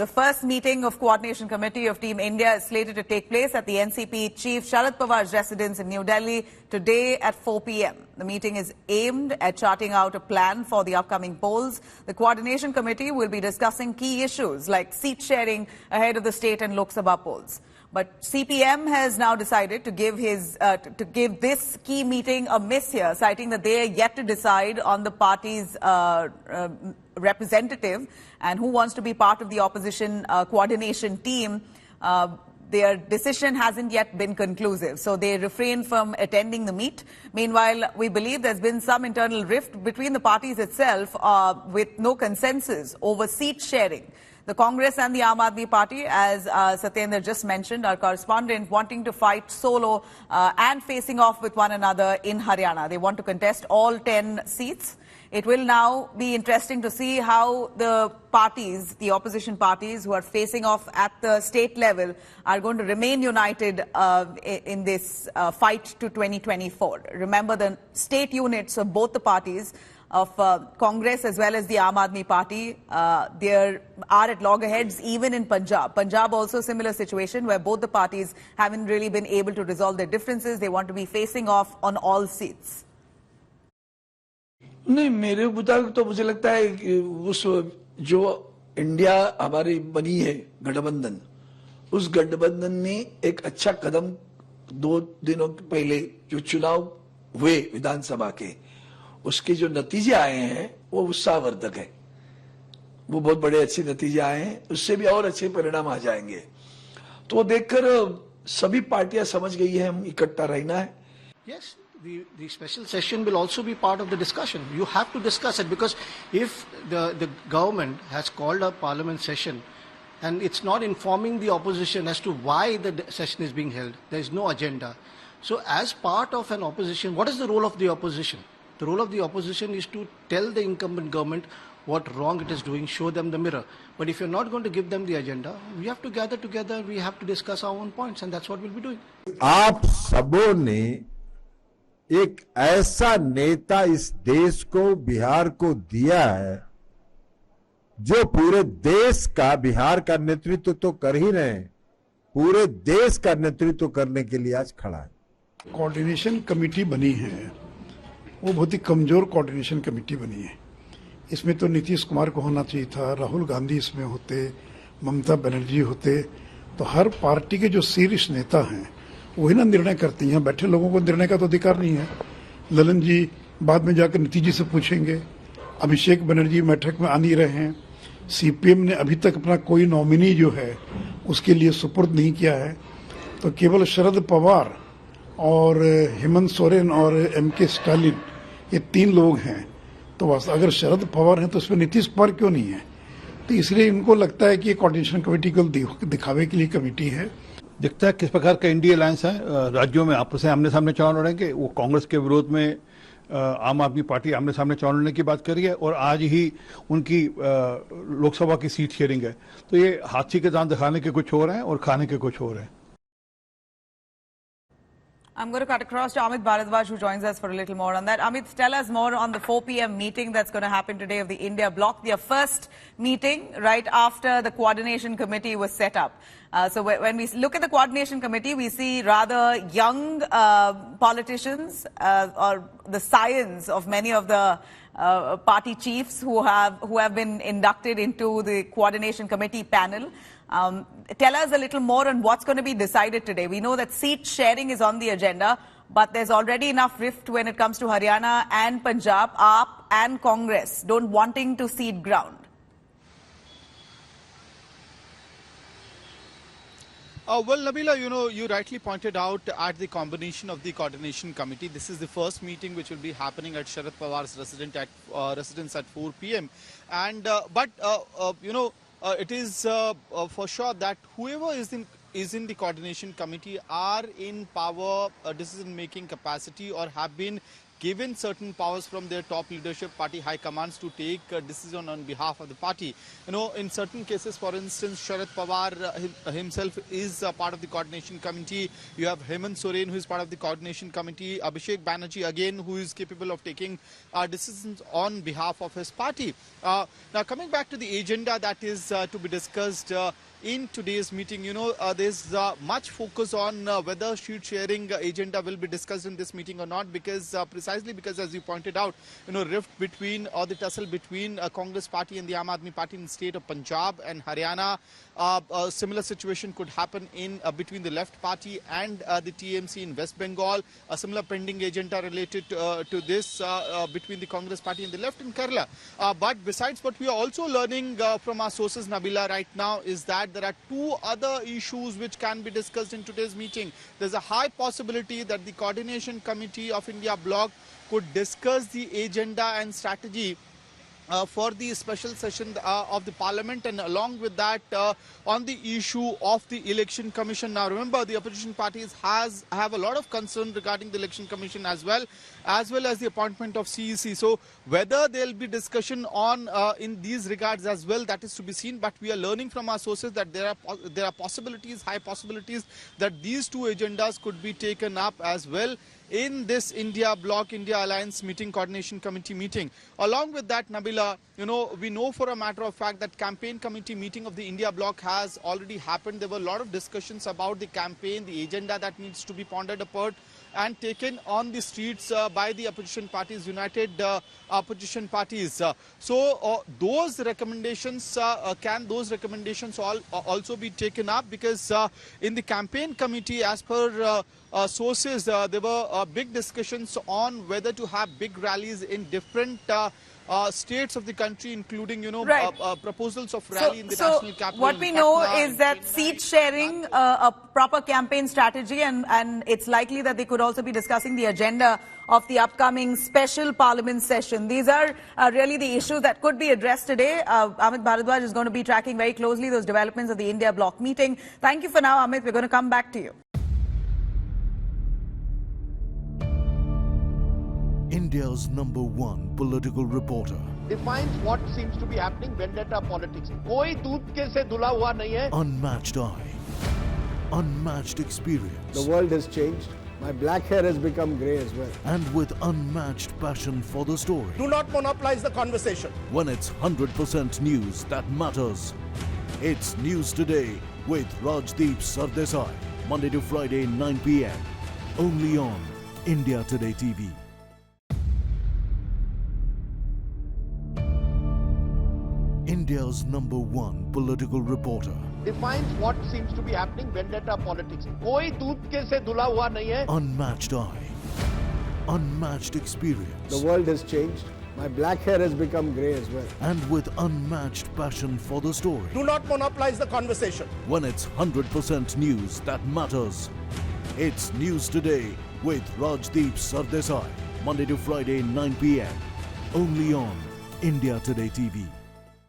The first meeting of Coordination Committee of Team India is slated to take place at the NCP Chief Sharad Pawar's residence in New Delhi today at 4 p.m. The meeting is aimed at charting out a plan for the upcoming polls. The Coordination Committee will be discussing key issues like seat sharing ahead of the state and Lok Sabha polls. But CPM has now decided to give this key meeting a miss here, citing that they are yet to decide on the party's representative and who wants to be part of the opposition coordination team. Their decision hasn't yet been conclusive, so they refrain from attending the meet. Meanwhile, we believe there's been some internal rift between the parties itself with no consensus over seat sharing. The Congress and the Aam Aadmi Party, as Satyendra just mentioned, our correspondent, wanting to fight solo and facing off with one another in Haryana. They want to contest all 10 seats. It will now be interesting to see how the parties, the opposition parties who are facing off at the state level, are going to remain united in this fight to 2024. Remember, the state units of both the parties, of Congress as well as the Aam Aadmi Party, they are at loggerheads even in Punjab. Punjab also similar situation where both the parties haven't really been able to resolve their differences. They want to be facing off on all seats. नहीं, मेरे मुताबिक तो मुझे लगता है कि उस जो इंडिया हमारी बनी है गठबंधन, उस गठबंधन ने एक अच्छा कदम 2 दिनों पहले जो चुनाव हुए विधानसभा के, उसके जो नतीजे आए हैं वो उत्साहवर्धक है। वो बहुत बड़े अच्छे नतीजे आए हैं, उससे भी और अच्छे परिणाम आ जाएंगे। तो वो देखकर सभी पार्टियां समझ गई है हम इकट्ठा रहना है। Yes. The special session will also be part of the discussion. You have to discuss it, because if the government has called a parliament session and it's not informing the opposition as to why the session is being held, there is no agenda. So as part of an opposition, what is the role of the opposition? The role of the opposition is to tell the incumbent government what wrong it is doing, show them the mirror. But if you're not going to give them the agenda, we have to gather together, we have to discuss our own points, and that's what we'll be doing. आप सबों ने एक ऐसा नेता इस देश को, बिहार को दिया है जो पूरे देश का, बिहार का नेतृत्व तो कर ही रहे हैं, पूरे देश का नेतृत्व करने के लिए आज खड़ा है। कोऑर्डिनेशन कमेटी बनी है, वो बहुत ही कमजोर कोऑर्डिनेशन कमेटी बनी है। इसमें तो नीतीश कुमार को होना चाहिए था, राहुल गांधी इसमें होते, ममता बनर्जी होते, तो हर पार्टी के जो शीर्ष नेता हैं वही ना निर्णय करती हैं। बैठे लोगों को निर्णय का तो अधिकार नहीं है। ललन जी बाद में जाकर नीतीश जी से पूछेंगे, अभिषेक बनर्जी बैठक में आ नहीं रहे हैं, सीपीएम ने अभी तक अपना कोई नॉमिनी जो है उसके लिए सुपुर्द नहीं किया है, तो केवल शरद पवार और हेमंत सोरेन और एमके स्टालिन, ये 3 लोग हैं। तो अगर शरद पवार हैं तो उसमें नीतीश कुमार क्यों नहीं है? तो इसलिए इनको लगता है कि ये कोऑर्डिनेशन कमेटी को दिखावे के लिए कमेटी है। दिखता है किस प्रकार का इंडिया अलायंस है। राज्यों में आपस में आमने सामने चुनाव लड़ेंगे। वो कांग्रेस के विरोध में आम आदमी पार्टी आमने सामने चुनाव लड़ने की बात कर रही है, और आज ही उनकी लोकसभा की सीट शेयरिंग है। तो ये हाथी के दांत दिखाने के कुछ और हैं और खाने के कुछ और हैं। I'm going to cut across to Amit Bharadwaj, who joins us for a little more on that. Amit, tell us more on the 4 p.m. meeting that's going to happen today of the India Bloc, their first meeting right after the coordination committee was set up. So when we look at the coordination committee, we see rather young politicians or the scions of many of the party chiefs who have been inducted into the coordination committee panel. Tell us a little more on what's going to be decided today. We know that seat sharing is on the agenda, but there's already enough rift when it comes to Haryana and Punjab, AAP and Congress don't wanting to cede ground. Well, Nabila, you rightly pointed out at the combination of the coordination committee. This is the first meeting which will be happening at Sharad Pawar's residence at 4 p.m. And it is for sure that whoever is in the coordination committee are in power decision-making capacity or have been given certain powers from their top leadership, party high commands to take decision on behalf of the party. You know, in certain cases, for instance, Sharad Pawar himself is part of the coordination committee. You have Hemant Soren, who is part of the coordination committee. Abhishek Banerjee, again, who is capable of taking decisions on behalf of his party. Now, coming back to the agenda that is to be discussed in today's meeting, you know, there's much focus on whether sheet sharing agenda will be discussed in this meeting or not, because precisely because, as you pointed out, you know, rift between or the tussle between Congress party and the Aam Aadmi party in the state of Punjab and Haryana. A similar situation could happen in between the left party and the TMC in West Bengal. A similar pending agenda related to this between the Congress party and the left in Kerala. But besides, what we are also learning from our sources, Nabila, right now is that there are two other issues which can be discussed in today's meeting. There's a high possibility that the Coordination Committee of India Bloc could discuss the agenda and strategy for the special session of the parliament, and along with that on the issue of the election commission. Now remember, the opposition parties have a lot of concern regarding the election commission as well as the appointment of CEC. So whether there will be discussion on in these regards as well, that is to be seen. But we are learning from our sources that there are possibilities, high possibilities, that these two agendas could be taken up as well in this India Bloc, India Alliance meeting, coordination committee meeting. Along with that, Nabila, you know, we know for a matter of fact that campaign committee meeting of the India Bloc has already happened. There were a lot of discussions about the campaign, the agenda that needs to be pondered upon and taken on the streets by the opposition parties, united opposition parties. So those recommendations, can those recommendations also be taken up? Because in the campaign committee, as per sources, there were big discussions on whether to have big rallies in different states of the country, including, you know, proposals of rally in the national capital. What we know is that seat sharing, a proper campaign strategy, and it's likely that they could also be discussing the agenda of the upcoming special parliament session. These are really the issues that could be addressed today. Amit Bharadwaj is going to be tracking very closely those developments of the India Bloc meeting. Thank you for now, Amit. We're going to come back to you. India's #1 political reporter defines what seems to be happening, vendetta politics. कोई दूध के से धुला हुआ नहीं है. Unmatched eye, unmatched experience. The world has changed. My black hair has become grey as well. And with unmatched passion for the story. Do not monopolize the conversation. When it's 100% news that matters. It's News Today with Rajdeep Sardesai. Monday to Friday, 9 p.m. Only on India Today TV. India's #1 political reporter. Defines what seems to be happening, vendetta politics. कोई दूध के से धुला हुआ नहीं है. Unmatched eye, unmatched experience. The world has changed. My black hair has become grey as well. And with unmatched passion for the story. Do not monopolize the conversation. When it's 100% news that matters. It's News Today with Rajdeep Sardesai. Monday to Friday, 9 p.m. Only on India Today TV.